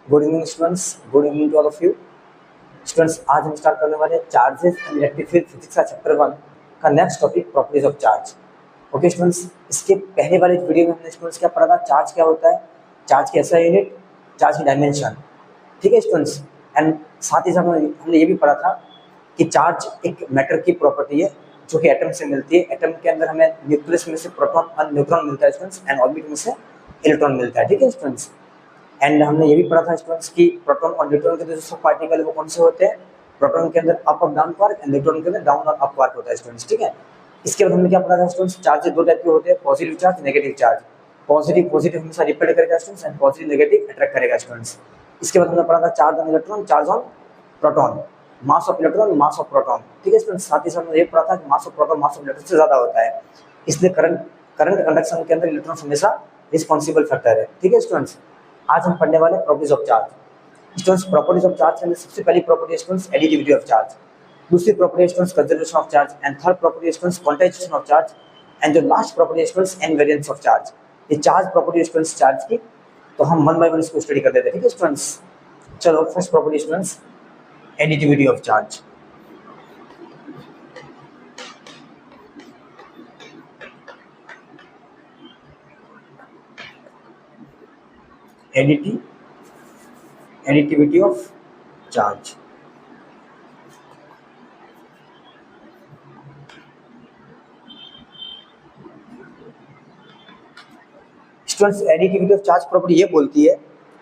Good evening students, good evening to all of you students. आज हम start करने वाले charges and electric field physics का chapter 1 का next topic properties of charge. Okay students, इसके पहले वाले वीडियो में हमने स्टूडेंट्स क्या पढ़ा था, चार्ज क्या होता है, चार्ज की SI यूनिट, चार्ज की डायमेंशन। ठीक है स्टूडेंट्स, एंड साथ ही साथ हमने ये भी पढ़ा था कि चार्ज एक मैटर की प्रॉपर्टी है जो कि एटम से मिलती है। एटम के अंदर हमें न्यूक्लियस में से प्रोटॉन और न्यूट्रॉन मिलता है स्टूडेंट्स, एंड ऑर्बिट में से इलेक्ट्रॉन मिलता है। ठीक है स्टूडेंट्स, एंड हमने ये भी पढ़ा था स्टूडेंट्स कि प्रोटॉन और न्यूट्रॉन के जो सब पार्टिकल है वो कौन से होते हैं, प्रोटॉन के अंदर अप और डाउन क्वार्क एंड न्यूट्रॉन के अंदर डाउन और अप क्वार्क होता है स्टूडेंट्स। ठीक है, इसके बाद हमने क्या पढ़ा था स्टूडेंट्स, चार्ज दो टाइप के होते हैं, positive charge, negative charge. Positive हमेशा रिपेल करेगा students, and positive negative attract करेगा स्टूडेंट्स। इसके बाद हमने पढ़ा था charge on electron, charge on proton, mass of electron, mass of proton. ठीक है स्टूडेंट्स, साथ ही साथ हमने ये पढ़ा था कि mass of proton mass of electron से ज्यादा होता है, इसलिए करंट कंडक्शन के अंदर इलेक्ट्रॉन हमेशा रिस्पॉन्सिबल फैक्टर है। ठीक है स्टूडेंट्स, आज हम पढ़ने वाले properties of charge. Students, properties of charge के अंदर सबसे पहली property students additivity of charge, दूसरी property students conservation of charge, and third property students quantization of charge, and जो last property students invariance of charge. ये charge property students charge की, तो हम वन बाय वन इसको study कर देते हैं। ठीक है स्टूडेंट्स, चलो first property students additivity of charge. Additivity of charge. Students, additivity of charge property ये बोलती है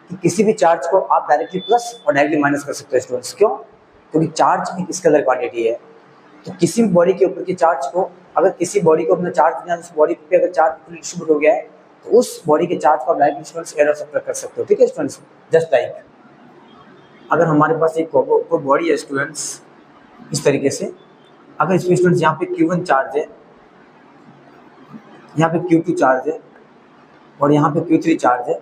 कि किसी भी चार्ज को आप डायरेक्टली प्लस और डायरेक्टली माइनस कर सकते हैं स्टूडेंट्स। क्यों? क्योंकि चार्ज एक स्केलर क्वांटिटी है, तो किसी भी बॉडी के ऊपर की चार्ज को, अगर किसी बॉडी को अपना चार्ज देना, उस बॉडी पे अगर चार्ज डिस्ट्रीब्यूट हो गया है तो उस बॉडी के चार्ज को आप डायरेक्टली स्टूडेंट्स एड और सब्ट्रैक्ट कर सकते हो। ठीक है स्टूडेंट्स, जस्ट लाइक अगर हमारे पास एक कोई बॉडी है स्टूडेंट्स इस तरीके से, अगर इसमें स्टूडेंट्स यहाँ पे Q1 चार्ज है, यहाँ पे Q2 चार्ज है, और यहाँ पे Q3 चार्ज है,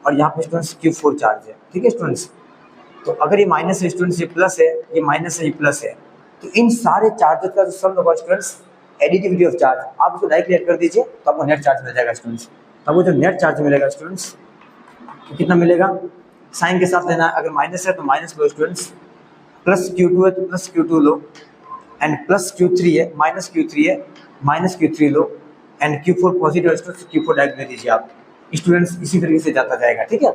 और यहाँ पे स्टूडेंट्स Q4 चार्ज है। ठीक है स्टूडेंट्स, तो अगर ये माइनस है स्टूडेंट्स, ये प्लस है, ये माइनस है, ये प्लस है, तो इन सारे चार्जेस का जो सम होगा स्टूडेंट्स एडिटिविटी ऑफ चार्ज, आप उसको डायरेक्टली ऐड कर दीजिए तो आपको नेट चार्ज मिल जाएगा स्टूडेंट्स। अब वो जो नेट चार्ज मिलेगा स्टूडेंट्स तो कितना मिलेगा, साइन के साथ लेना है, अगर माइनस है तो minus low students, plus Q2 है तो plus Q2 low, and plus Q3 है, माइनस Q3 है, minus Q3 low, and Q4 positive है स्टूडेंट्स, Q4 डायरेक्ट ले दीजिए आप स्टूडेंट्स, इसी तरीके से जाता जाएगा। ठीक है,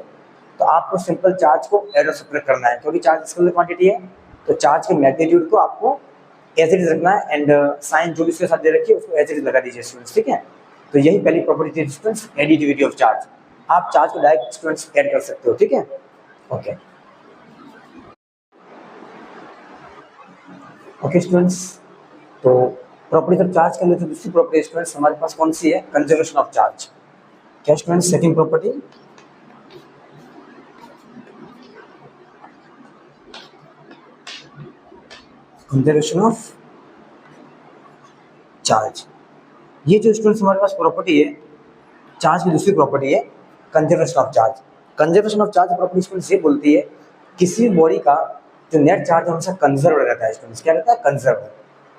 तो आपको सिंपल चार्ज को ऐड और सब्ट्रैक्ट करना है, क्योंकि चार्ज स्केलर क्वांटिटी है, तो चार्ज के मैग्नीट्यूड को आपको एज इट इज रखना है, एंड साइन जो भी इसके साथ दे रखी है उसको एज इट इज लगा दीजिए स्टूडेंट्स। ठीक है, तो यही पहली प्रॉपर्टी थी स्टूडेंट्स एडिटिविटी ऑफ चार्ज, आप चार्ज को डायरेक्ट स्टूडेंट्स ऐड कर सकते हो। ठीक है, ओके ओके स्टूडेंट्स, तो प्रॉपर्टी ऑफ चार्ज के लिए तो दूसरी प्रॉपर्टी स्टूडेंट्स हमारे पास कौन सी है, कंजर्वेशन ऑफ चार्ज। क्या students, second property conservation of charge. ये जो स्टूडेंट्स हमारे पास प्रॉपर्टी है चार्ज की, दूसरी प्रॉपर्टी है conservation of charge. Conservation of charge property students ये बोलती है किसी बॉडी का जो नेट चार्ज हमेशा कंजर्व रहता है स्टूडेंट्स। क्या रहता है, कंजर्व।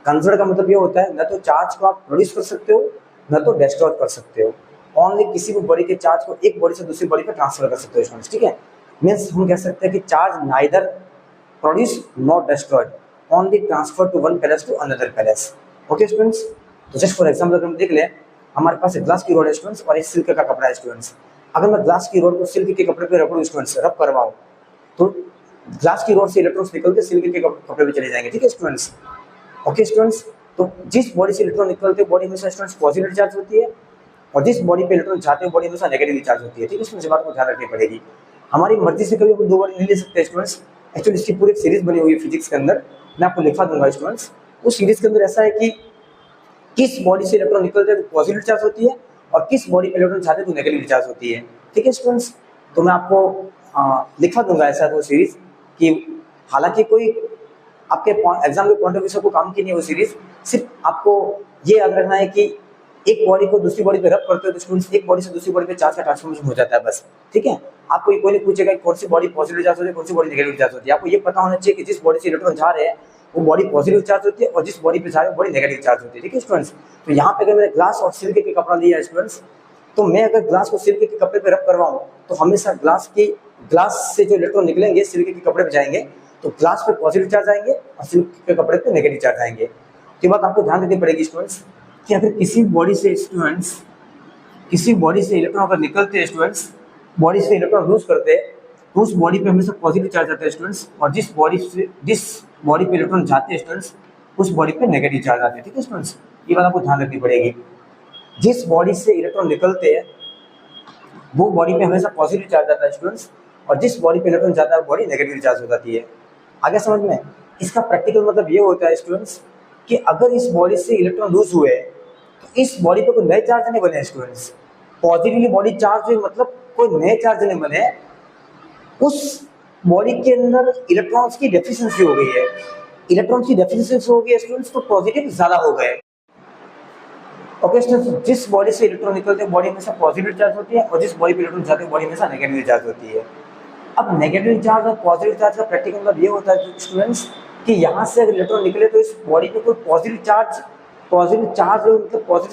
कंजर्व का मतलब ये होता है न तो चार्ज को आप प्रोड्यूस कर सकते हो न तो डिस्ट्रॉय कर सकते हो, ओनली किसी भी बॉडी के चार्ज को एक बॉडी से दूसरी बॉडी पे ट्रांसफर कर सकते हो स्टूडेंट्स। ठीक है, मीन्स हम कह सकते हैं कि charge neither produce not destroyed, only transfer to one place to another place. Okay students, तो जस्ट फॉर एग्जाम्पल अगर हम देख लें, हमारे पास एक ग्लास की रोड है स्टूडेंट्स और एक सिल्क का कपड़ा है स्टूडेंट्स। अगर मैं ग्लास की रोड को सिल्क के कपड़े पे रखूँ स्टूडेंट्स, रब करवाऊँ, तो ग्लास की रोड से इलेक्ट्रॉन्स निकल के सिल्क के कपड़े पे चले जाएंगे। ठीक है स्टूडेंट्स, ओके स्टूडेंट्स, तो जिस बॉडी से इलेक्ट्रॉन निकलते हैं बॉडी हमेशा स्टूडेंट्स पॉजिटिव चार्ज होती है, और जिस बॉडी पे इलेक्ट्रॉन जाते हैं बॉडी हमेशा नेगेटिव चार्ज होती है। ठीक है, इस बात को ध्यान रखनी पड़ेगी। हमारी मर्जी से कभी दो बॉडी नहीं ले सकते स्टूडेंट्स, एक्चुअली इसकी पूरी सीरीज बनी हुई है फिजिक्स के अंदर, मैं आपको लिखवा दूंगा स्टूडेंट्स। उस सीरीज के अंदर ऐसा है कि किस बॉडी से इलेक्ट्रॉन निकलते हैं तो पॉजिटिव चार्ज होती है, और किस बॉडी पे इलेक्ट्रॉन जाते हैं तो नेगेटिव चार्ज होती है। ठीक है स्टूडेंट्स, तो मैं आपको लिखवा दूंगा ऐसा वो सीरीज, कि हालांकि कोई आपके एग्जाम के पॉइंट ऑफ व्यू से कोई काम की नहीं है वो सीरीज, सिर्फ आपको ये याद रखना है कि एक बॉडी को दूसरी बॉडी पे रब करते हो तो स्टूडेंट्स एक बॉडी से दूसरी बॉडी पे चार्ज का ट्रांसफॉर्मेशन हो जाता है बस। ठीक है, आपको ये कोई नहीं पूछेगा कौन सी बॉडी पॉजिटिव चार्ज होती है कौन सी बॉडी नेगेटिव चार्ज होती है, आपको ये पता होना चाहिए कि जिस बॉडी से इलेक्ट्रॉन जा रहे हैं वो बॉडी पॉजिटिव चार्ज होती है, और जिस बॉडी पे जा रहे हैं वो बॉडी नेगेटिव चार्ज होती है। ठीक है स्टूडेंट्स, तो यहाँ पे अगर मैंने ग्लास और सिल्क के कपड़ा लिया है स्टूडेंट्स, तो मैं अगर ग्लास को सिल्क के कपड़े पे रब करवाऊँ तो हमेशा ग्लास की ग्लास से जो इलेक्ट्रॉन निकलेंगे सिल्क के कपड़े पे जाएंगे तो ग्लास पे पॉजिटिव चार्ज आएंगे और सिल्क के कपड़े पे नेगेटिव चार्ज आएंगे। तो ये बात आपको ध्यान रखनी पड़ेगी स्टूडेंट्स कि अगर किसी बॉडी से इलेक्ट्रॉन अगर निकलते हैं स्टूडेंट्स, बॉडी से इलेक्ट्रॉन लूज करते हैं तो उस बॉडी पे हमेशा पॉजिटिव चार्ज आता है स्टूडेंट्स, और जिस बॉडी पे इलेक्ट्रॉन जाते हैं स्टूडेंट्स उस बॉडी पे नेगेटिव चार्ज आते हैं। ठीक है स्टूडेंट्स, ये बात आपको ध्यान रखनी पड़ेगी। जिस बॉडी से इलेक्ट्रॉन निकलते हैं वो बॉडी पे हमेशा पॉजिटिव चार्ज आता है स्टूडेंट्स, और जिस बॉडी पे इलेक्ट्रॉन जाता है वो बॉडी नेगेटिव चार्ज हो जाती है। आगे समझ में? इसका प्रैक्टिकल मतलब ये होता है स्टूडेंट्स कि अगर इस बॉडी से इलेक्ट्रॉन लूज हुए तो इस बॉडी पे कोई नए चार्ज नहीं बने स्टूडेंट्स। पॉजिटिवली बॉडी चार्ज हुई मतलब कोई नए चार्ज नहीं बने, उस बॉडी के अंदर इलेक्ट्रॉन्स की डेफिशिएंसी हो गई है। इलेक्ट्रॉन्स की डेफिशिएंसी हो गई है स्टूडेंट्स तो पॉजिटिव ज्यादा हो गए। ओके स्टूडेंट्स, जिस बॉडी से इलेक्ट्रॉन निकलते हैं बॉडी हमेशा पॉजिटिव चार्ज होती है, और जिस बॉडी पे इलेक्ट्रॉन जाते हैं बॉडी हमेशा नेगेटिव चार्ज होती है। अब नेगेटिव चार्ज और पॉजिटिव चार्ज का प्रैक्टिकल मतलब ये होता है स्टूडेंट्स कि यहाँ से अगर इलेक्ट्रॉन निकले तो इस बॉडी पे कोई पॉजिटिव चार्ज मतलब पॉजिटिव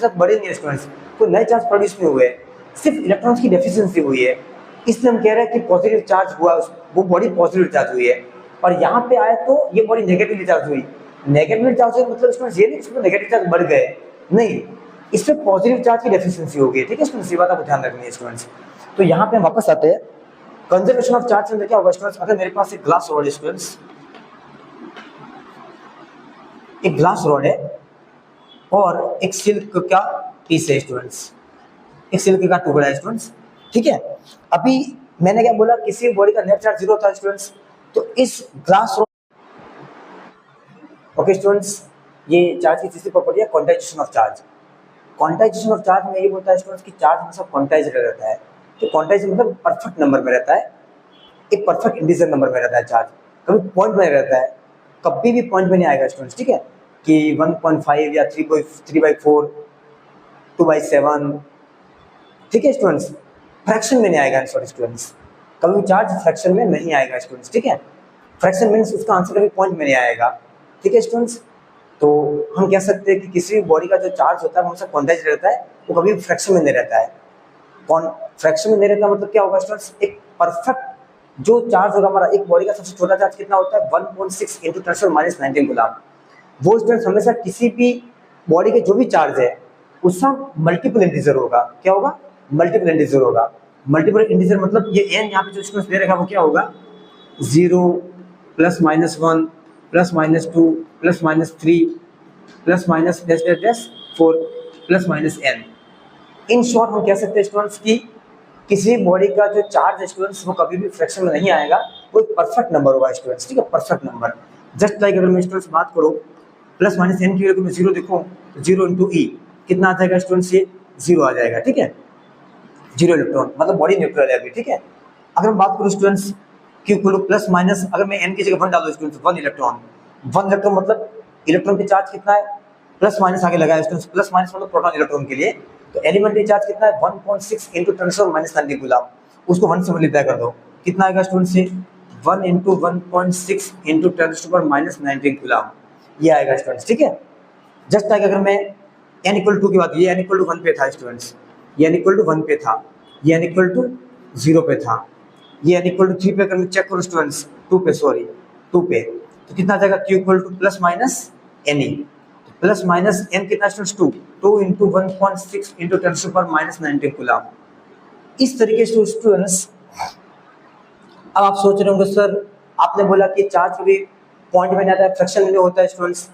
चार्ज बढ़े नहीं है स्टूडेंट्स, कोई नए चार्ज प्रोड्यूस नहीं हुए, सिर्फ इलेक्ट्रॉन्स की डेफिशिएंसी हुई है। इसलिए हम कह रहे हैं कि पॉजिटिव चार्ज हुआ, वो बॉडी पॉजिटिव चार्ज हुई है, और यहाँ पे आए तो ये बॉडी नेगेटिवली चार्ज हुई। नेगेटिवली चार्ज हुई मतलब स्टूडेंट्स ये नहीं इसमें नेगेटिव चार्ज बढ़ गए, नहीं, इसमें पॉजिटिव चार्ज की डेफिशिएंसी हो गई। ठीक है स्टूडेंट्स, ये बात आपको ध्यान रखनी है स्टूडेंट्स। तो यहाँ पे हम वापस आते हैं कंजर्वेशन ऑफ चार्ज में क्या होगा स्टूडेंट्स। अगर मेरे पास एक ग्लास रॉड है स्टूडेंट्स, एक ग्लास रॉड है और एक सिल्क का पीस है स्टूडेंट्स, एक सिल्क का टुकड़ा है स्टूडेंट्स। ठीक है, अभी मैंने क्या बोला, किसी बॉडी का नेट चार्ज 0 होता है स्टूडेंट्स, तो इस ग्लास रॉड, ओके स्टूडेंट्स, ये चार्ज की तीसरी प्रॉपर्टी है quantization of charge. Quantization of charge में ये होता है स्टूडेंट्स कि चार्ज हमेशा क्वांटाइज्ड रहता है। तो क्वांटाइज मतलब परफेक्ट नंबर में रहता है, एक परफेक्ट इंटीजर नंबर में रहता है चार्ज, कभी पॉइंट में रहता है, कभी भी पॉइंट में नहीं आएगा स्टूडेंट्स। ठीक है, कि 1.5 या 3/4 2/7, ठीक है स्टूडेंट्स, फ्रैक्शन में नहीं आएगा। सॉरी स्टूडेंट्स, कभी चार्ज फ्रैक्शन में नहीं आएगा स्टूडेंट्स। ठीक है, फ्रैक्शन मीन्स उसका आंसर कभी पॉइंट में नहीं आएगा। ठीक है स्टूडेंट्स, तो हम कह सकते हैं कि किसी भी बॉडी का जो चार्ज होता है वो हमेशा क्वांटाइज्ड रहता है, वो कभी फ्रैक्शन में नहीं रहता है। फ्रैक्शन में नहीं रहता मतलब क्या होगा स्टूडेंट्स, एक परफेक्ट जो चार्ज होगा हमारा, एक बॉडी का सबसे छोटा चार्ज कितना होता है 1.6 × 10⁻⁹ कूलम। वो स्टूडेंट्स हमेशा किसी भी बॉडी के जो भी चार्ज है उसका मल्टीपल इंटीजर होगा। क्या होगा? मल्टीपल इंटीजर होगा। मल्टीपल इंटीजर मतलब ये n यहाँ पे जो स्टूडेंट्स दे रखा वो क्या होगा, 0 +-1 +-2 +-3 +-4 +-n। इन शॉर्ट हम कह सकते हैं स्टूडेंट्स कि किसी बॉडी का जो चार्ज है स्टूडेंट्स वो कभी भी फ्रैक्शन में नहीं आएगा, वो एक परफेक्ट नंबर होगा स्टूडेंट्स। ठीक है, परफेक्ट नंबर। जस्ट लाइक अगर मैं स्टूडेंट्स बात करूँ +-n की वैल्यू में 0 देखूँ तो 0 × e कितना आ जाएगा स्टूडेंट्स, ये 0 आ जाएगा। ठीक है, 0 इलेक्ट्रॉन मतलब बॉडी न्यूट्रल है अभी। ठीक है, अगर हम बात करूँ स्टूडेंट्स Q +- अगर मैं n की जगह 1 डालूँ स्टूडेंट्स, 1 इलेक्ट्रॉन मतलब इलेक्ट्रॉन की चार्ज कितना है, +- आगे लगाया स्टूडेंट्स, +- मतलब प्रोटॉन इलेक्ट्रॉन के लिए, तो एलिमेंट्री चार्ज कितना है 1.6 × 10⁻⁹ कूलम। उसको 1 से मल्टीप्लाई कर दो, कितना आएगा स्टूडेंट्स, से 1 × 1.6 × 10⁻⁹ कूलम, ये आएगा स्टूडेंट्स। ठीक है, जस्ट लाइक अगर मैं n = 2 की बात, ये n = 1 पे था स्टूडेंट्स, ये n = 1 पे था, ये n = 0 पे था, ये n = 3 पे अगर मैं चेक करूँ स्टूडेंट्स, 2 पे, तो कितना आ जाएगा, Q = +-ne, +-n कितना स्टूडेंट्स, 2 × 1.6 × 10⁻⁹ कूलम। इस तरीके से स्टूडेंट्स, अब आप सोच रहे होंगे सर आपने बोला कि चार्ज कभी पॉइंट में नहीं आता है, फ्रैक्शन में होता है स्टूडेंट्स,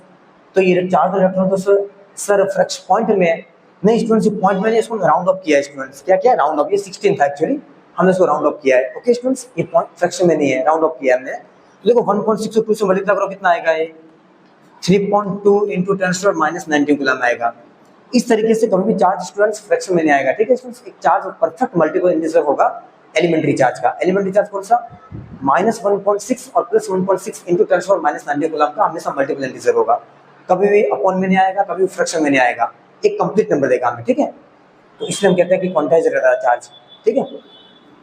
तो ये चार्ज इलेक्ट्रॉन तो सर फ्रैक्शन पॉइंट में है नहीं स्टूडेंट्स, पॉइंट में नहीं, इसको राउंड ऑफ किया है स्टूडेंट्स। क्या किया, राउंड ऑफ, ये 16 था एक्चुअली, हमने इसको राउंड ऑफ किया है। ओके स्टूडेंट्स, ये पॉइंट फ्रैक्शन में नहीं है, राउंड ऑफ किया हमने। तो देखो 1.6 को 2 से मल्टीप्लाई करो, कितना आएगा, ये 3.2 × 10⁻⁹ कूलम आएगा। इस तरीके से कभी भी चार्ज स्टूडेंट्स फ्रैक्शन में नहीं आएगा। ठीक है स्टूडेंट्स, एक चार्ज परफेक्ट मल्टीपल इंटीजर होगा एलिमेंट्री चार्ज का। एलिमेंट्री चार्ज कौन सा, -1.6 और +1.6 × 10⁻⁹ कूलम का हमेशा मल्टीपल इंटीजर होगा, कभी भी अपॉन में नहीं आएगा, कभी भी फ्रैक्शन में नहीं आएगा, एक कंप्लीट नंबर देगा हमें। ठीक है, तो इसलिए हम कहते हैं कि क्वांटाइज्ड रहता है चार्ज। ठीक है,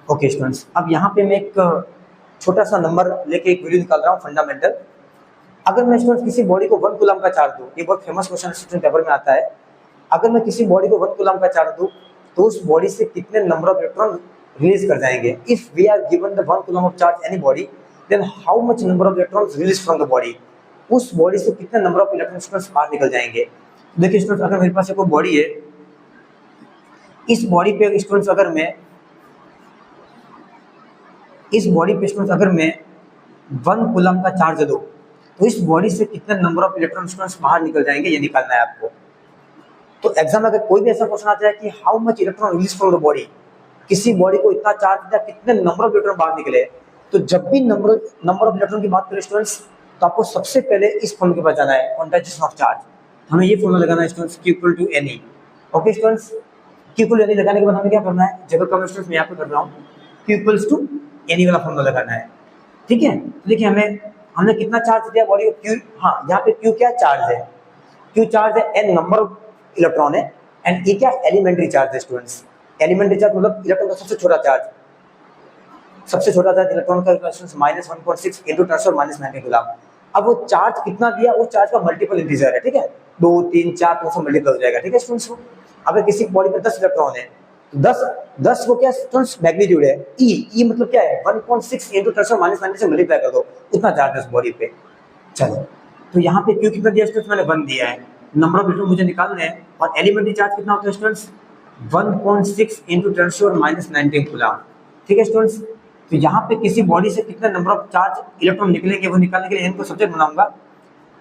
ओके स्टूडेंट्स, अब यहाँ पे मैं एक छोटा सा नंबर लेके एक वीडियो निकाल रहा हूँ फंडामेंटल। अगर मैं स्टूडेंट्स किसी बॉडी को 1 कूलम का चार्ज दूं, ये बहुत फेमस क्वेश्चन स्टूडेंट पेपर में आता है, अगर मैं किसी बॉडी को 1 कूलम का चार्ज दूं तो उस बॉडी से कितने नंबर ऑफ इलेक्ट्रॉन रिलीज कर जाएंगे। If we are given the 1 coulomb of charge any body then how much number of electrons release from the body, उस बॉडी से कितने नंबर ऑफ इलेक्ट्रॉन्स बाहर निकल जाएंगे। देखिए स्टूडेंट्स, अगर मेरे पास एक बॉडी है, इस बॉडी पे स्टूडेंट्स अगर मैं 1 कूलम का चार्ज दूं तो इस बॉडी से कितने नंबर ऑफ इलेक्ट्रॉन्स बाहर निकल जाएंगे, ये निकालना है आपको। तो एग्जाम में अगर कोई भी ऐसा क्वेश्चन आता है कि how much electron release from the body, किसी बॉडी को इतना चार्ज दिया कितने नंबर ऑफ इलेक्ट्रॉन बाहर निकले, तो जब भी नंबर ऑफ इलेक्ट्रॉन की बात करें स्टूडेंट्स, तो आपको सबसे पहले इस फॉर्मूले के पास जाना है, क्वांटाइजेशन ऑफ चार्ज। हमें ये फॉर्मूला लगाना है students, Q equal to NE। Okay students, Q equal to NE लगाने के बाद हमें क्या करना है, जगह कम स्टूडेंट्स मैं यहाँ पे कर रहा हूँ, Q इक्वल्स टू NE वाला फॉर्मूला लगाना है। ठीक है, तो देखिए हमने कितना चार्ज दिया बॉडी को, Q, हाँ यहाँ पे Q क्या चार्ज है, Q चार्ज है, N नंबर ऑफ इलेक्ट्रॉन है, एंड E क्या एलिमेंट्री चार्ज है स्टूडेंट्स। एलिमेंट्री चार्ज मतलब इलेक्ट्रॉन का सबसे छोटा चार्ज इलेक्ट्रॉन का -1.6 इंटू 10⁻⁹ कूलम। अब वो चार्ज कितना दिया, उस चार्ज का मल्टीपल इंटीजर है, ठीक है, 2 3 4 2 से मल्टीप्लाई हो जाएगा। ठीक है स्टूडेंट्स, अगर किसी बॉडी में 10 इलेक्ट्रॉन है, 10 को क्या स्टूडेंट्स मैग्नीट्यूड है, E मतलब क्या है 1.6 इंटू 10⁻⁹ से मल्टीप्लाई कर दो, इतना चार्ज है उस बॉडी पे। चलो, तो यहाँ पे Q कितना दिया स्टूडेंट्स, मैंने 1 दिया है, नंबर ऑफ इलेक्ट्रॉन मुझे निकालने हैं, और एलिमेंट्री चार्ज कितना होता है स्टूडेंट्स 1.6 इंटू 10⁻⁹ कूलम। ठीक है स्टूडेंट्स, तो यहाँ पे किसी बॉडी से कितना नंबर ऑफ चार्ज इलेक्ट्रॉन निकलेंगे वो निकालने के लिए इनको सब्जेक्ट बनाऊंगा।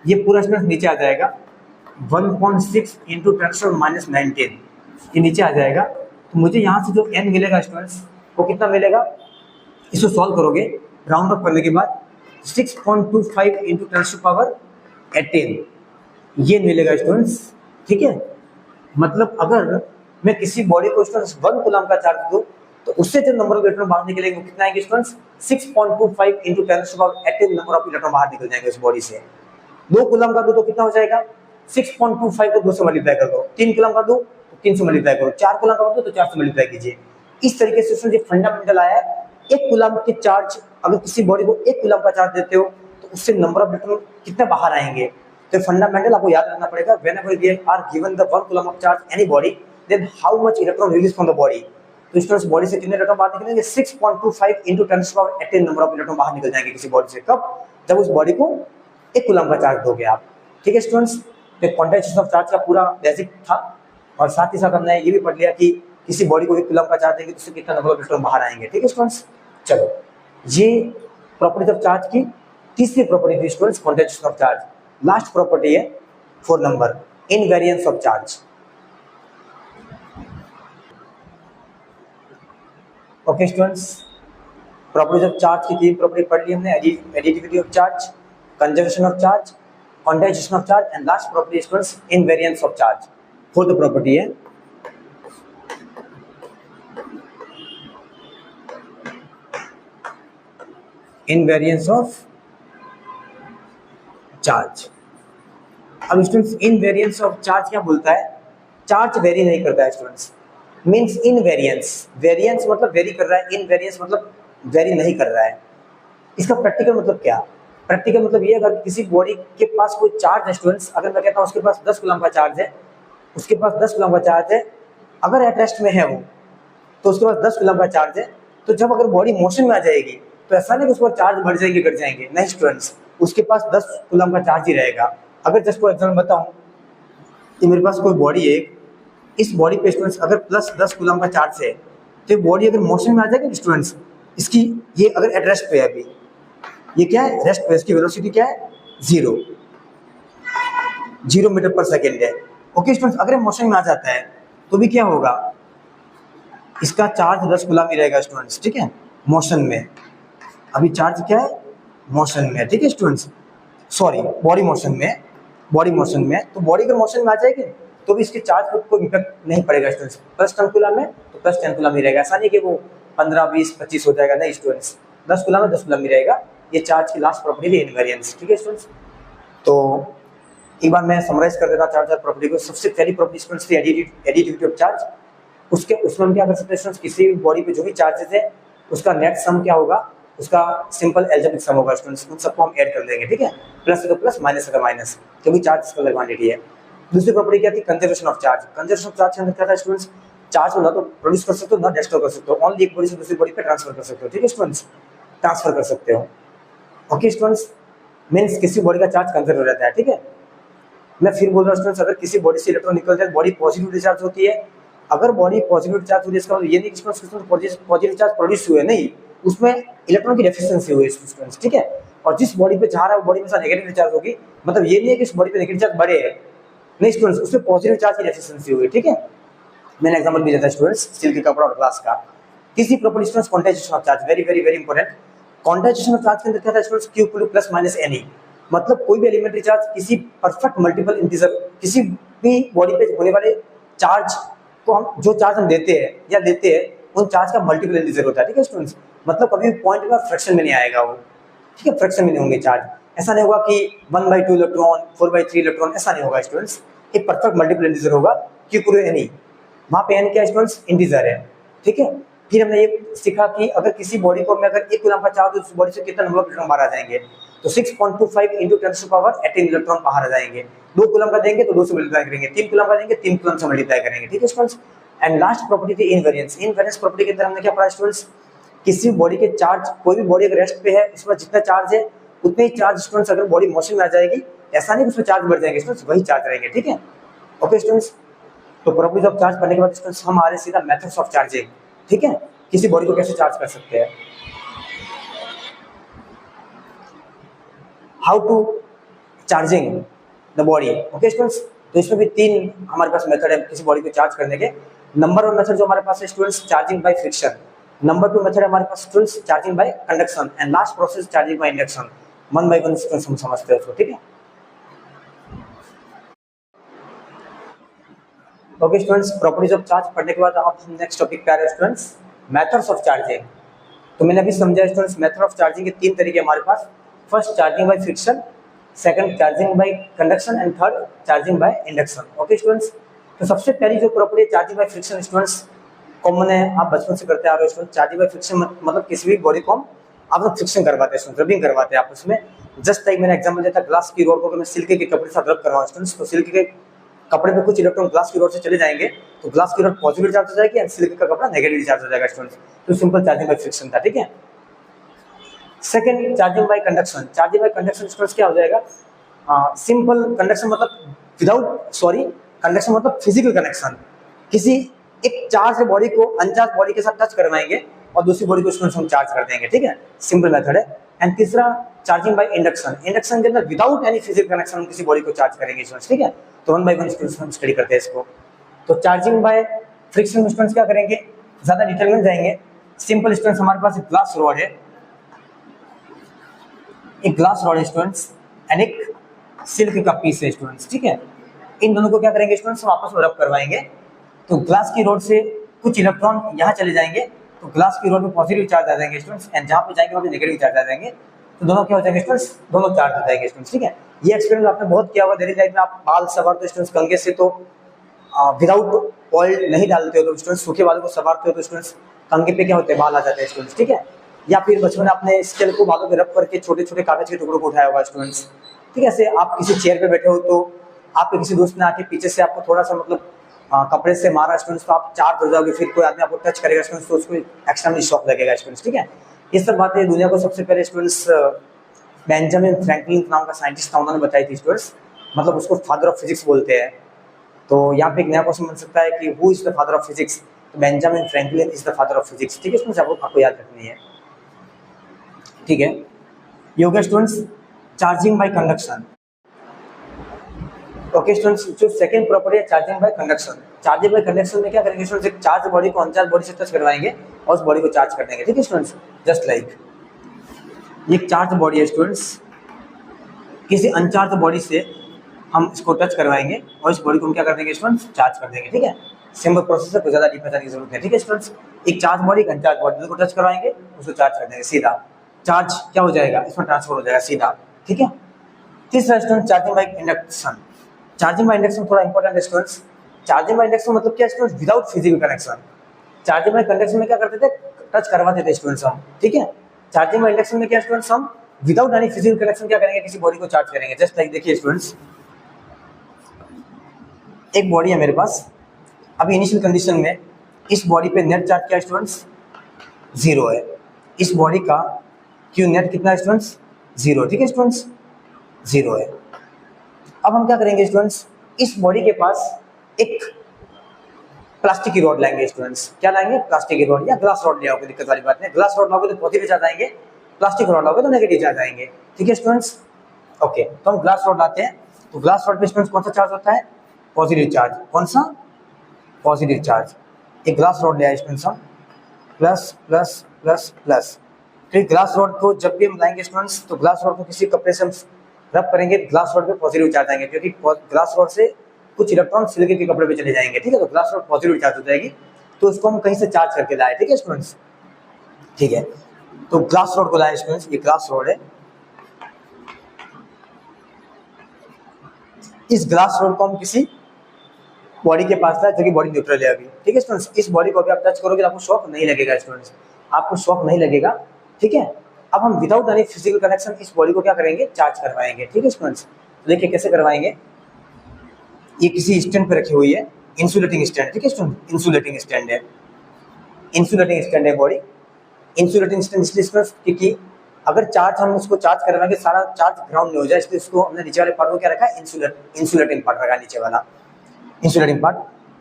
ये पूरा स्टूडेंट्स नीचे आ जाएगा 1.6 इंटू 10⁻⁹, ये नीचे आ जाएगा। तो मुझे यहाँ से जो n मिलेगा स्टूडेंट्स वो कितना मिलेगा, इसको सॉल्व करोगे राउंड अप करने के बाद 6.25 इंटू 10⁻18 ये मिलेगा स्टूडेंट्स। ठीक है, मतलब अगर मैं किसी बॉडी को स्टूडेंट्स 1 कूलम का चार्ज दूं तो उससे जो नंबर ऑफ इलेक्ट्रॉन बाहर निकलेंगे वो कितना आएंगे students 6.25 into 10⁻18 number of electron बाहर निकल जाएंगे उस बॉडी से। 2 कूलम का दो तो कितना हो जाएगा 6.25 को 2 से मल्टीप्लाई कर दो, 3 कूलम का दो तो 3 से मल्टीप्लाई करो, 4 कूलम का दो तो 4 से मल्टीप्लाई कीजिए। इस तरीके से स्टूडेंट ये फंडामेंटल आया है। 1 कूलम के चार्ज, अगर किसी बॉडी को 1 कूलम का चार्ज देते हो तो उससे नंबर ऑफ इलेक्ट्रॉन कितने बाहर आएंगे। तो फंडामेंटल आपको याद रखना पड़ेगा, whenever we are given the 1 coulomb of charge any body then how much electron released from the body। तो स्टूडेंट्स बॉडी से कितने इलेक्ट्रॉन बाहर निकलेंगे 6.25 इंटू 10⁻18 नंबर ऑफ इलेक्ट्रॉन बाहर निकल जाएंगे किसी बॉडी से। कब, जब उस बॉडी को 1 कूलम का चार्ज दोगे आप। ठीक है स्टूडेंट्स, तो क्वांटाइजेशन ऑफ चार्ज का पूरा बेसिक था, और साथ ही साथ हमने ये भी पढ़ लिया कि किसी बॉडी को 1 कूलम का चार्ज देंगे तो उससे कितना नंबर ऑफ इलेक्ट्रॉन बाहर आएंगे। ठीक है स्टूडेंट्स, चलो ये प्रॉपर्टीज ऑफ चार्ज की तीसरी प्रॉपर्टी थी students, quantization of charge. Last property है 4 number, invariance of charge. Okay students, properties of charge की 3 प्रॉपर्टी पढ़ ली हमने, additivity of charge, conservation of charge, quantization of charge, and last property students invariance of charge. Fourth property है invariance of charge. अब students invariance of charge क्या बोलता है, charge very नहीं करता है स्टूडेंट्स, मींस इनवेरिएंस, वेरिएंस मतलब very कर रहा है, इनवेरिएंस मतलब वेरी नहीं कर रहा है। इसका प्रैक्टिकल मतलब क्या, प्रैक्टिकल मतलब ये, अगर किसी बॉडी के पास कोई चार्ज है स्टूडेंट्स, अगर मैं कहता हूँ उसके पास 10 कूलम का चार्ज है, उसके पास 10 कूलम का चार्ज है, अगर एट रेस्ट में है वो, तो उसके पास 10 कूलम का चार्ज है, तो जब अगर बॉडी मोशन में आ जाएगी तो ऐसा नहीं कि उसके पास चार्ज बढ़ जाएंगे घट जाएंगे, नहीं स्टूडेंट्स, उसके पास 10 कूलम का चार्ज ही रहेगा। अगर जस्ट फॉर एग्जाम्पल बताऊं कि मेरे पास कोई बॉडी है, इस बॉडी पे स्टूडेंट्स अगर प्लस 10 कूलम का चार्ज है, तो बॉडी अगर मोशन में आ जाएगी स्टूडेंट्स, इसकी ये अगर एट रेस्ट पे है, अभी ये क्या है रेस्ट पे, इसकी वेलोसिटी क्या है 0 मीटर पर सेकेंड है। ओके स्टूडेंट्स, अगर मोशन में आ जाता है तो भी क्या होगा, इसका चार्ज 10 कूलम ही रहेगा स्टूडेंट्स। ठीक है, मोशन में, अभी चार्ज क्या है मोशन में, ठीक है स्टूडेंट्स, सॉरी बॉडी मोशन में, तो बॉडी अगर मोशन में आ जाएगी तो भी इसके चार्ज पर कोई इम्पैक्ट नहीं पड़ेगा स्टूडेंट्स। प्लस 10 कूलम में तो प्लस 10 कूलम ही रहेगा, ऐसा नहीं कि वो 15 20 25 हो जाएगा, नहीं स्टूडेंट्स, 10 कूलम में 10 कूलम ही रहेगा। ये चार्ज की लास्ट प्रॉपर्टी है इनवेरिएंस। ठीक है स्टूडेंट्स, तो एक बार मैं समराइज कर देता चार्ज और प्रॉपर्टी को। सबसे पहली प्रॉपर्टी स्टूडेंट्स थी एडिटिविटी ऑफ चार्ज। उसमें हम क्या कर सकते हैं स्टूडेंट्स, किसी भी बॉडी पे जो भी चार्जेस है उसका नेट सम क्या होगा, उसका सिंपल एल्जेब्रिक सम होगा स्टूडेंट्स, उन सबको हम ऐड कर देंगे। ठीक है, प्लस है तो प्लस, माइनस है तो माइनस, क्योंकि चार्ज स्केलर क्वांटिटी है। दूसरी प्रॉपर्टी क्या थी, conservation of charge. Conservation of charge के अंदर क्या था स्टूडेंट्स, चार्ज को ना तो प्रोड्यूस कर सकते हो ना डिस्ट्रॉय कर सकते हो, ओनली एक बॉडी से दूसरी बॉडी पे ट्रांसफर कर सकते हो, ठीक है स्टूडेंट्स, ट्रांसफर कर सकते हो। ओके स्टूडेंट्स, मीन्स किसी बॉडी का चार्ज कंजर्व हो जाता है, ठीक है। मैं फिर बोल रहा हूँ स्टूडेंट्स, अगर किसी बॉडी से इलेक्ट्रॉन निकल जाए बॉडी पॉजिटिव डिस्चार्ज होती है। अगर बॉडी पॉजिटिव चार्ज होती है इसका मतलब ये नहीं कि पॉजिटिव चार्ज प्रोड्यूस हुए, नहीं, उसमें इलेक्ट्रॉन की डेफिशिएंसी हुई है स्टूडेंट्स, ठीक है। और जिस बॉडी पे जा रहा है वो बॉडी में नेगेटिव चार्ज होगी, मतलब ये नहीं है कि इस बॉडी पे नेगेटिव चार्ज बढ़े है, नहीं स्टूडेंट्स, उसमें पॉजिटिव चार्ज की डेफिशिएंसी हुई है, ठीक है। मैंने एग्जांपल भी दिया था स्टूडेंट्स स्टील के कपड़ा और ग्लास का। तीसरी property students quantization of charge, very very very important. Quantization of charge के अंदर क्या था students, q plus minus any, मतलब कोई भी एलिमेंट्री चार्ज किसी परफेक्ट मल्टीपल इंटीजर, किसी भी बॉडी पे होने वाले चार्ज को हम जो चार्ज हम देते हैं या लेते हैं उन चार्ज का मल्टीपल इंटीजर होता है, ठीक है स्टूडेंट्स। मतलब कभी भी पॉइंट का फ्रैक्शन में नहीं आएगा वो, ठीक है, फ्रैक्शन में नहीं होंगे चार्ज। ऐसा नहीं होगा कि 1/2 इलेक्ट्रॉन 4/3 इलेक्ट्रॉन, ऐसा नहीं होगा स्टूडेंट्स। एक परफेक्ट मल्टीपल इंटीजर होगा q पूरे एनी, वहाँ पे n क्या स्टूडेंट्स, इंटीजर है, ठीक है। फिर हमने ये सीखा कि अगर किसी बॉडी को मैं अगर 1 कूलम का चार्ज तो उस बॉडी से कितना नंबर ऑफ इलेक्ट्रॉन बाहर आ जाएंगे, तो 6.25 × 10⁻18 इलेक्ट्रॉन बाहर आ जाएंगे। 2 कूलम का देंगे तो 2 से मल्टीप्लाई करेंगे, 3 कूलम का देंगे 3 कूलम से मल्टीप्लाई करेंगे, ठीक है स्टूडेंट्स। एंड लास्ट प्रॉपर्टी थी इनवेरिएंस। इनवेरिएंस प्रॉपर्टी के अंदर हमने क्या पढ़ा स्टूडेंट्स, किसी बॉडी के चार्ज, कोई भी बॉडी अगर रेस्ट पे है उसमें जितना चार्ज है उतने ही चार्ज स्टूडेंट्स अगर बॉडी मोशन में आ जाएगी, ऐसा नहीं कि उसमें चार्ज बढ़ जाएंगे स्टूडेंट्स, वही चार्ज रहेंगे, ठीक है। ओके स्टूडेंट्स, तो प्रॉपर्टीज ऑफ चार्ज पढ़ने के बाद स्टूडेंट्स हम आ रहे सीधा मेथड्स ऑफ चार्जिंग, ठीक है, किसी बॉडी को कैसे चार्ज कर सकते हैं, how to charging the body. Okay students, तो इसमें भी 3 हमारे पास मेथड है किसी बॉडी को चार्ज करने के। नंबर 1 मेथड जो हमारे पास है students, charging by friction. Number 2 method हमारे पास students, charging by conduction. And last process charging by induction. 1 by 1 students हम समझते हैं उसको, ठीक है। Okay students, properties of charge पढ़ने के बाद अब हम नेक्स्ट टॉपिक पे आ रहे हैं स्टूडेंट्स, मेथड्स ऑफ चार्जिंग। तो मैंने अभी समझा स्टूडेंट्स मेथड ऑफ चार्जिंग के 3 तरीके हमारे पास। First charging by friction, second charging by conduction and third charging by induction. Okay students, तो सबसे पहली जो प्रॉपर्टी है charging by friction students common है, आप बचपन से करते आ रहे हो स्टूडेंट्स। चार्जिंग बाय फ्रिक्शन मतलब किसी भी बॉडी को आप लोग फ्रिक्शन करवाते हैं, रबिंग करवाते हैं आपस में। जस्ट लाइक मैंने एग्जांपल दिया था ग्लास की रोड को अगर मैं सिल्क के कपड़े के साथ रब करवाऊं स्टूडेंट्स, तो सिल्क के कपड़े पे कुछ इलेक्ट्रॉन ग्लास की रोड से चले जाएंगे तो ग्लास की रोड पॉजिटिव चार्ज हो जाएगी एंड सिल्क का कपड़ा नेगेटिव चार्ज हो जाएगा स्टूडेंट्स। तो सिंपल चार्जिंग बाय फ्रिक्शन था, ठीक है। Second charging by conduction. Charging by conduction students क्या हो जाएगा, सिंपल कंडक्शन मतलब कंडक्शन मतलब फिजिकल कनेक्शन। किसी एक चार्ज बॉडी को अनचार्ज बॉडी के साथ टच करवाएंगे और दूसरी बॉडी को स्टूडेंट्स हम चार्ज कर देंगे, ठीक है, सिंपल मेथड है। एंड तीसरा चार्जिंग बाय इंडक्शन। इंडक्शन के अंदर विदाउट एनी फिजिकल कनेक्शन हम किसी बॉडी को चार्ज करेंगे स्टूडेंट्स, ठीक है। तो 1 by 1 स्टूडेंट्स हम स्टडी करते हैं इसको। तो चार्जिंग बाय फ्रिक्शन स्टूडेंट्स क्या करेंगे, ज्यादा डिटेल में जाएंगे। सिंपल स्टूडेंट्स हमारे पास एक ग्लास रॉड है, एक ग्लास रॉड है स्टूडेंट्स एंड एक सिल्क का पीस है स्टूडेंट्स, ठीक है। इन दोनों को क्या करेंगे स्टूडेंट्स, हम आपस में रब करवाएंगे। तो ग्लास की रोड से कुछ इलेक्ट्रॉन यहाँ चले जाएंगे तो ग्लास की रोड में पॉजिटिव चार्ज आ जाएंगे स्टूडेंट्स एंड जहाँ पे जाएंगे वहाँ पे नेगेटिव चार्ज आ जाएंगे। तो दोनों क्या हो जाएंगे स्टूडेंट्स, दोनों चार्ज हो जाएंगे स्टूडेंट्स, ठीक है। ये एक्सपेरिमेंट आपने बहुत किया हुआ डेली लाइफ में। आप बाल संवारते हो स्टूडेंट्स कंघे से तो विदाउट ऑयल नहीं डालते हो तो स्टूडेंट्स सूखे बालों को संवारते हो तो स्टूडेंट्स कंघे पे क्या होते हैं, बाल आ जाते हैं स्टूडेंट्स, ठीक है। या फिर बचपन में आपने स्केल को बालों पे रब करके छोटे छोटे कागज के टुकड़ों को उठाया होगा स्टूडेंट्स, ठीक है। ऐसे आप किसी चेयर पे बैठे हो तो आपके किसी दोस्त ने आके पीछे से आपको थोड़ा सा मतलब कपड़े से मारा स्टूडेंट्स तो आप चार्ज हो जाओगे, फिर कोई आदमी आपको टच करेगा स्टूडेंट्स तो उसको एक्सट्रीमली शॉक लगेगा स्टूडेंट्स, ठीक है। ये सब बातें दुनिया को सबसे पहले स्टूडेंट्स बेंजामिन फ्रैंकलिन नाम का साइंटिस्ट था, उन्होंने बताई थी स्टूडेंट्स, मतलब उसको फादर ऑफ फिजिक्स बोलते हैं। तो यहाँ पे एक नया क्वेश्चन बन सकता है कि who is the father of physics, तो Benjamin Franklin is the father of physics, ठीक है। इसमें आपको याद रखनी है, ठीक है। ये हो गया students charging by conduction. Okay students, जो सेकंड प्रॉपर्टी है charging by conduction. Charging by conduction में क्या करेंगे स्टूडेंट्स, एक चार्ज बॉडी को अनचार्ज बॉडी से टच करवाएंगे और उस बॉडी को चार्ज कर देंगे, ठीक है स्टूडेंट्स। जस्ट लाइक ये चार्ज बॉडी है स्टूडेंट्स, किसी अनचार्ज बॉडी से हम इसको टच करवाएंगे और इस बॉडी को हम क्या कर देंगे स्टूडेंट्स, चार्ज कर देंगे, ठीक है। सिंपल प्रोसेस है, कोई ज्यादा डीप जाने की जरूरत है, ठीक है स्टूडेंट्स। एक चार्ज बॉडी अनचार्ज बॉडी को टच करवाएंगे, उसको चार्ज कर देंगे, सीधा चार्ज क्या हो जाएगा, इसमें ट्रांसफर हो जाएगा सीधा, ठीक है। तीसरा student charging by induction. Charging by induction थोड़ा इंपॉर्टेंट है स्टूडेंट्स। चार्जिंग बाय इंडक्शन मतलब क्या students, without physical connection. Charging by conduction में क्या करते थे, टच करवाते थे स्टूडेंट्स हम, ठीक है। चार्जिंग बाय इंडक्शन में क्या स्टूडेंट्स, हम विदाउट एनी फिजिकल कनेक्शन क्या करेंगे, किसी बॉडी को चार्ज करेंगे। जस्ट लाइक देखिए स्टूडेंट्स, एक बॉडी है मेरे पास, अभी इनिशियल कंडीशन में इस बॉडी पे नेट चार्ज क्या स्टूडेंट्स, 0 है। इस बॉडी का क्यू नेट कितना है स्टूडेंट्स, 0, ठीक है स्टूडेंट्स, 0 है। अब हम क्या करेंगे स्टूडेंट्स, इस बॉडी के पास एक प्लास्टिक की रॉड लाएंगे स्टूडेंट्स। क्या लाएंगे, प्लास्टिक की रॉड या ग्लास रॉड ले आओगे, दिक्कत वाली बात नहीं। ग्लास रॉड लाओगे तो पॉजिटिव चार्ज आएंगे, प्लास्टिक रॉड लाओगे तो नेगेटिव चार्ज आएंगे, ठीक है स्टूडेंट्स। ओके, तो हम ग्लास रॉड लाते हैं। तो ग्लास रॉड पे स्टूडेंट्स कौन सा चार्ज होता है, पॉजिटिव चार्ज। कौन सा, पॉजिटिव चार्ज। एक ग्लास रॉड ले आए स्टूडेंट्स हम, प्लस प्लस प्लस प्लस। तो ग्लास रॉड को जब भी हम लाएंगे स्टूडेंट्स, तो ग्लास रॉड को किसी कपड़े से हम रब करेंगे, ग्लास रॉड पे पॉजिटिव चार्ज आएंगे, क्योंकि ग्लास रॉड से कुछ इलेक्ट्रॉन सिलिकॉन के कपड़े पे चले जाएंगे, ठीक है। तो ग्लास रॉड पॉजिटिव चार्ज हो जाएगी, तो उसको हम कहीं से चार्ज करके लाए, ठीक है स्टूडेंट्स, ठीक है। तो ग्लास रॉड को लाए स्टूडेंट्स, ये ग्लास रॉड है। इस ग्लास रॉड को हम किसी बॉडी के पास लाए जो कि बॉडी न्यूट्रल है अभी, ठीक है स्टूडेंट्स। इस बॉडी को अभी आप टच करोगे तो आपको शॉक नहीं लगेगा स्टूडेंट्स, आपको शॉक नहीं लगेगा, ठीक है। अब हम विदाउट एनी फिजिकल कनेक्शन इस बॉडी को क्या करेंगे, चार्ज करवाएंगे, ठीक है स्टूडेंट्स। देखिए कैसे करवाएंगे, ये किसी स्टैंड पे रखी हुई है, इंसुलेटिंग स्टैंड, ठीक है स्टूडेंट, इंसुलेटिंग स्टैंड है, इंसुलेटिंग स्टैंड है बॉडी। इंसुलेटिंग स्टैंड इसलिए क्योंकि अगर चार्ज हम उसको चार्ज करवाएंगे, सारा चार्ज ग्राउंड में हो जाए, इसलिए उसको हमने नीचे वाले पार्ट को क्या रखा है, इंसुलेटिंग पार्ट रखा है, नीचे वाला इंसुलेटिंग पार्ट।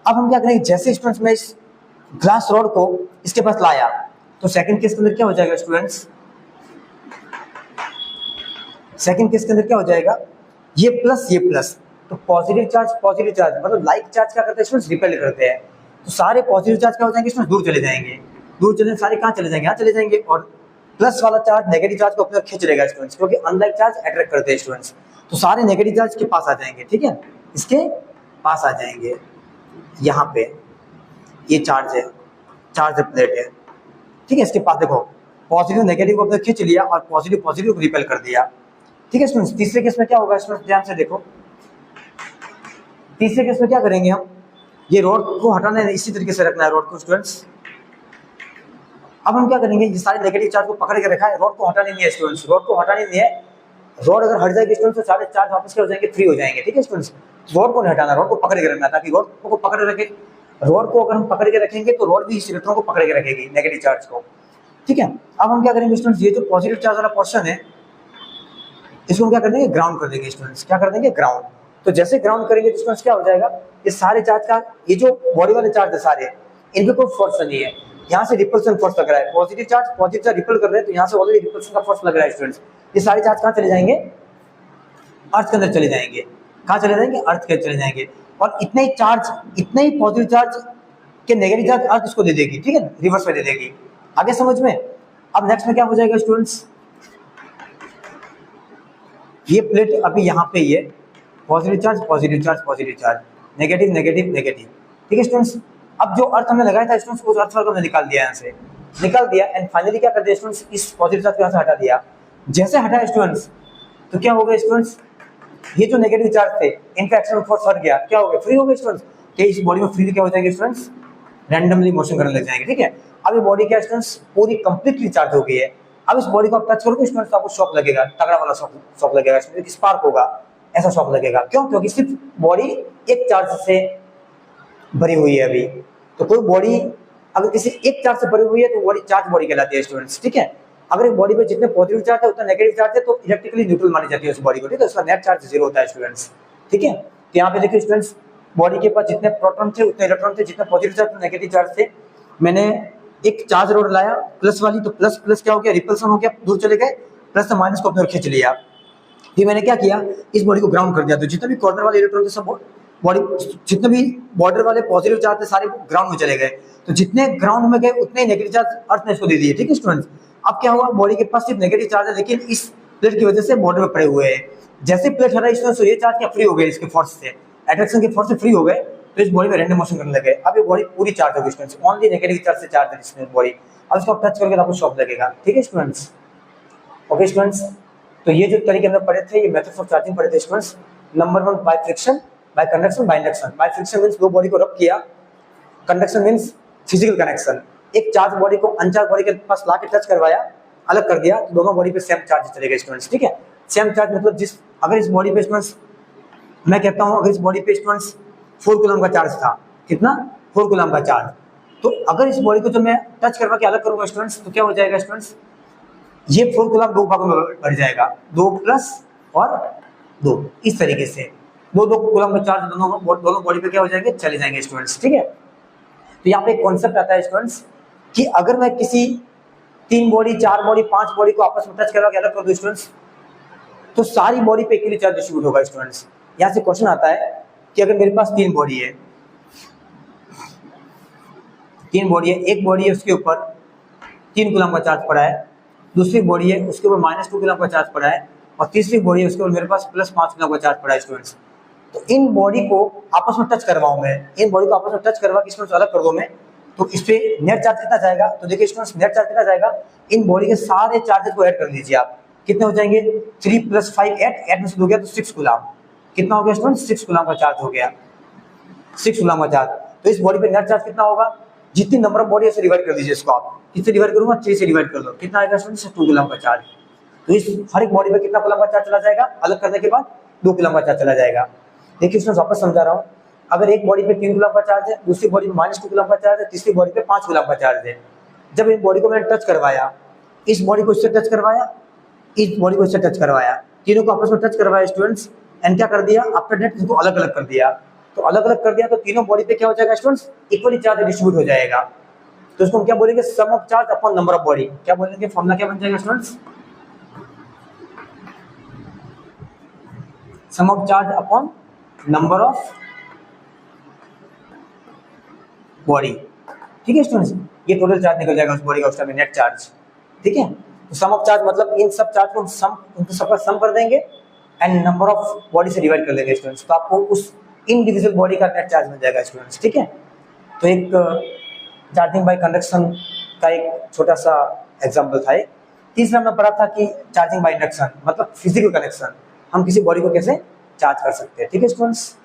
अब हम क्या करेंगे, जैसे स्टूडेंट्स में इस ग्लास रॉड को इसके पास लाया, तो सेकंड केस के अंदर क्या हो जाएगा स्टूडेंट्स, सेकंड केस के अंदर क्या हो जाएगा, ये प्लस, तो पॉजिटिव चार्ज मतलब लाइक चार्ज क्या करते हैं स्टूडेंट्स, रिपेल करते हैं। तो सारे पॉजिटिव चार्ज क्या हो जाएंगे स्टूडेंट्स, दूर चले जाएंगे, दूर चले सारे कहाँ चले जाएंगे, यहाँ चले जाएंगे। और प्लस वाला चार्ज नेगेटिव चार्ज को अपने खींच लेगा स्टूडेंट्स, क्योंकि अनलाइक चार्ज अट्रैक्ट करते हैं स्टूडेंट्स। तो सारे नेगेटिव चार्ज के पास आ जाएंगे, ठीक है, इसके पास आ जाएंगे। यहाँ पे ये चार्ज है, चार्ज प्लेट है, ठीक है, इसके पास देखो पॉजिटिव नेगेटिव को अपने खींच लिया और पॉजिटिव को रिपेल कर दिया, ठीक है स्टूडेंट्स। तीसरे केस में क्या होगा स्टूडेंट्स, ध्यान से देखो, तीसरे केस में क्या करेंगे हम, ये रॉड को हटाना है, इसी तरीके से रखना है रॉड को स्टूडेंट्स। अब हम क्या करेंगे, ये सारे नेगेटिव चार्ज को पकड़ के रखा है, रॉड को हटानी नहीं है स्टूडेंट्स, रॉड को हटानी नहीं है। रॉड अगर हट जाएगी स्टूडेंट्स तो सारे चार्ज वापस क्या हो जाएंगे, फ्री हो जाएंगे, ठीक है स्टूडेंट्स। रॉड को नहीं हटाना, रॉड को पकड़ के रखना, ताकि रॉड को पकड़ रखे। रॉड को अगर हम पकड़ के रखेंगे तो रॉड भी इस इलेक्ट्रॉन को पकड़ के रखेगी, नेगेटिव चार्ज को, ठीक है। अब हम क्या करेंगे स्टूडेंट्स, ये जो पॉजिटिव चार्ज वाला पोर्शन है, इसको हम क्या कर देंगे, ग्राउंड कर देंगे स्टूडेंट्स। क्या कर देंगे, ग्राउंड। तो जैसे ग्राउंड करेंगे तो स्टूडेंट्स क्या हो जाएगा, ये सारे चार्ज का, ये जो बॉडी वाले चार्ज है सारे, इन पे कोई फोर्स नहीं है, यहाँ से रिपल्सन फोर्स लग रहा है। पॉजिटिव चार्ज रिपल कर रहे हैं, तो यहाँ से ऑलरेडी रिपल्सन का फोर्स लग रहा है स्टूडेंट्स। ये सारे चार्ज कहाँ चले जाएंगे, अर्थ के अंदर चले जाएंगे। कहाँ चले जाएंगे, अर्थ के चले जाएंगे। और इतने ही पॉजिटिव चार्ज के नेगेटिव चार्ज अर्थ इसको दे देगी, ठीक है, रिवर्स में दे देगी। आगे समझ में। अब नेक्स्ट में क्या हो जाएगा स्टूडेंट्स, ये प्लेट अभी यहाँ पे ही है, पॉजिटिव चार्ज, नेगेटिव, ठीक है स्टूडेंट्स। अब जो अर्थ हमने लगाया था स्टूडेंट्स, उस अर्थ को हमने निकाल दिया, यहाँ से निकाल दिया। एंड फाइनली क्या कर दिया स्टूडेंट्स, इस पॉजिटिव चार्ज को यहाँ से हटा दिया। जैसे हटाया स्टूडेंट्स तो क्या हो गया स्टूडेंट्स, ये जो नेगेटिव चार्ज थे इनका एक्सटर्नल फोर्स हट गया, क्या हो गया, फ्री हो गए स्टूडेंट्स। तो इस बॉडी में फ्री क्या हो जाएंगे स्टूडेंट्स, रैंडमली मोशन करने लग जाएंगे, ठीक है। अब ये बॉडी क्या स्टूडेंट्स, पूरी कंप्लीटली चार्ज हो गई है। अब इस बॉडी को आप टच करोगे स्टूडेंट्स, आपको शॉक लगेगा, तगड़ा वाला शॉक लगेगा, इसमें स्पार्क होगा, ऐसा शॉक लगेगा। क्यों, क्योंकि सिर्फ बॉडी एक चार्ज से भरी हुई है अभी। तो कोई बॉडी अगर किसी एक चार्ज से भरी हुई है तो बॉडी चार्ज बॉडी कहलाती है स्टूडेंट्स, ठीक है। अगर एक बॉडी पे जितने पॉजिटिव चार्ज है उतना नेगेटिव चार्ज है तो इलेक्ट्रिकली न्यूट्रल मानी जाती है उस बॉडी को, ठीक है। उसका नेट चार्ज 0 होता है स्टूडेंट्स, ठीक है। तो यहाँ पे देखिए स्टूडेंट्स, बॉडी के पास जितने प्रोटॉन थे उतने इलेक्ट्रॉन थे, जितने पॉजिटिव चार्ज उतने नेगेटिव चार्ज थे। मैंने एक चार्ज रॉड लाया प्लस वाली, तो प्लस क्या हो गया, रिपल्सन हो गया, दूर चले गए, प्लस से माइनस को अपने ओर खींच लिया। फिर मैंने क्या किया, इस बॉडी को ग्राउंड कर दिया। तो जितने भी कॉर्नर वाले इलेक्ट्रॉन थे सब बॉडी, जितने भी बॉर्डर वाले पॉजिटिव चार्ज थे सारे ग्राउंड में चले गए। तो जितने ग्राउंड में गए उतने नेगेटिव चार्ज अर्थ ने इसको दे दिए, ठीक है स्टूडेंट्स। अब क्या हुआ, बॉडी के पास सिर्फ नेगेटिव चार्ज है, लेकिन इस प्लेट की वजह से बॉर्डर में पड़े हुए हैं। जैसे प्लेट हटा स्टूडेंट्स तो ये चार्ज क्या फ्री हो गए, इसके फोर्स से, अट्रैक्शन के फोर्स से फ्री हो गए, तो इस बॉडी में रैंडम मोशन करने लगे। अब ये बॉडी पूरी चार्ज होगी स्टूडेंट्स, ओनली नेगेटिव चार्ज से चार्ज है इसमें बॉडी। अब इसको टच करके आपको शॉक लगेगा, ठीक है स्टूडेंट्स। ओके स्टूडेंट्स, तो ये जो तरीके हमने पढ़े थे, ये मेथड्स ऑफ चार्जिंग पढ़े थे students. Number 1 by friction, bye conduction, by induction. By friction means दो बॉडी को रब किया, कंडक्शन मींस फिजिकल कनेक्शन, एक चार्ज बॉडी को अनचार्ज बॉडी के पास लाके टच करवाया, अलग कर दिया, तो दोनों बॉडी पे सेम चार्ज चलेगा स्टूडेंट्स, ठीक है। सेम चार्ज मतलब अगर इस बॉडी पे स्टूडेंट्स, मैं कहता हूं अगर इस बॉडी पे स्टूडेंट्स 4 कूलम का चार्ज था, कितना, 4 कूलम का चार्ज, तो अगर इस बॉडी को जब मैं टच करवा के अलग करूंगा स्टूडेंट्स, तो क्या हो जाएगा स्टूडेंट्स, ये 4 कूलम दो भागों में बढ़ जाएगा, 2 प्लस और 2, इस तरीके से दो कूलम का चार्ज दोनों बॉडी पे क्या हो जाएंगे, चले जाएंगे स्टूडेंट्स। ठीक है, तो यहाँ पे एक कॉन्सेप्ट आता है स्टूडेंट्स कि अगर मैं किसी 3 बॉडी 4 बॉडी 5 बॉडी को आपस में टच करवा के अलग कर दूं स्टूडेंट्स, तो सारी बॉडी पे इक्वली चार्ज डिस्ट्रीब्यूट होगा स्टूडेंट्स। यहाँ से क्वेश्चन आता है कि अगर मेरे पास 3 बॉडी है, 3 बॉडी है, एक बॉडी है उसके ऊपर 3 कूलम का चार्ज पड़ा है, दूसरी बॉडी है उसके ऊपर -2 कूलम का चार्ज पड़ा है, और तीसरी बॉडी है उसके ऊपर मेरे पास +5 कूलम का चार्ज पड़ा है स्टूडेंट्स। तो इन बॉडी को आपस में टच करवाऊं मैं, इन बॉडी को आपस में टच करवा के स्टूडेंट्स अलग कर दूं मैं, तो इस पे नेट चार्ज कितना जाएगा, तो देखिए स्टूडेंट्स नेट चार्ज कितना जाएगा, इन बॉडी के सारे चार्जेस को ऐड कर दीजिए आप, कितने हो जाएंगे, 3 + 5 8 में से दो गया तो 6 कूलम, कितना हो गया स्टूडेंट्स, 6 कूलम का चार्ज हो गया, 6 कूलम का चार्ज। तो इस बॉडी पे नेट चार्ज कितना होगा, जितनी नंबर ऑफ बॉडी है डिवाइड कर दीजिए इसको, आप किससे डिवाइड करूंगा, 3 से डिवाइड कर दो, कितना आएगा स्टूडेंट्स, 2 कूलम का चार्ज। तो इस हर एक बॉडी पे कितना कूलम का चार्ज चला जाएगा, अलग करने के बाद 2 कूलम का चार्ज चला जाएगा। देखिए स्टूडेंट्स वापस समझा रहा हूँ, अगर एक बॉडी पे 3 कूलम का चार्ज है, दूसरी बॉडी पे -2 कूलम का चार्ज है, तीसरी बॉडी पे 5 कूलम का चार्ज है, जब इन बॉडी को मैंने टच करवाया, इस बॉडी को इससे टच करवाया, इस बॉडी को इससे टच करवाया, तीनों को आपस में टच करवाया स्टूडेंट्स, एंड क्या कर दिया, आफ्टर दैट इनको अलग अलग कर दिया, तो अलग अलग कर दिया तो तीनों बॉडी पे क्या हो जाएगा स्टूडेंट्स, इक्वली चार्ज डिस्ट्रीब्यूट हो जाएगा। तो इसको हम क्या बोलेंगे, sum of charge upon number of body, क्या बोलेंगे, फॉर्मूला क्या बन जाएगा students, sum of charge upon number of body. ठीक है स्टूडेंट्स, ये टोटल चार्ज निकल जाएगा उस बॉडी का उस टाइम नेट चार्ज। ठीक है, तो सम ऑफ चार्ज मतलब इन सब चार्ज को सम, उनको सबका सम कर देंगे एंड नंबर ऑफ बॉडी से डिवाइड कर देंगे स्टूडेंट्स, तो आपको उस इनडिविजुअल बॉडी का नेट चार्ज मिल जाएगा स्टूडेंट्स। ठीक है, तो एक चार्जिंग बाय कंडक्शन का एक छोटा सा एग्जांपल था। तीसरा हमने पढ़ा था कि चार्जिंग बाय इंडक्शन मतलब फिजिकल कनेक्शन, हम किसी बॉडी को कैसे चार्ज कर सकते हैं। ठीक है स्टूडेंट्स।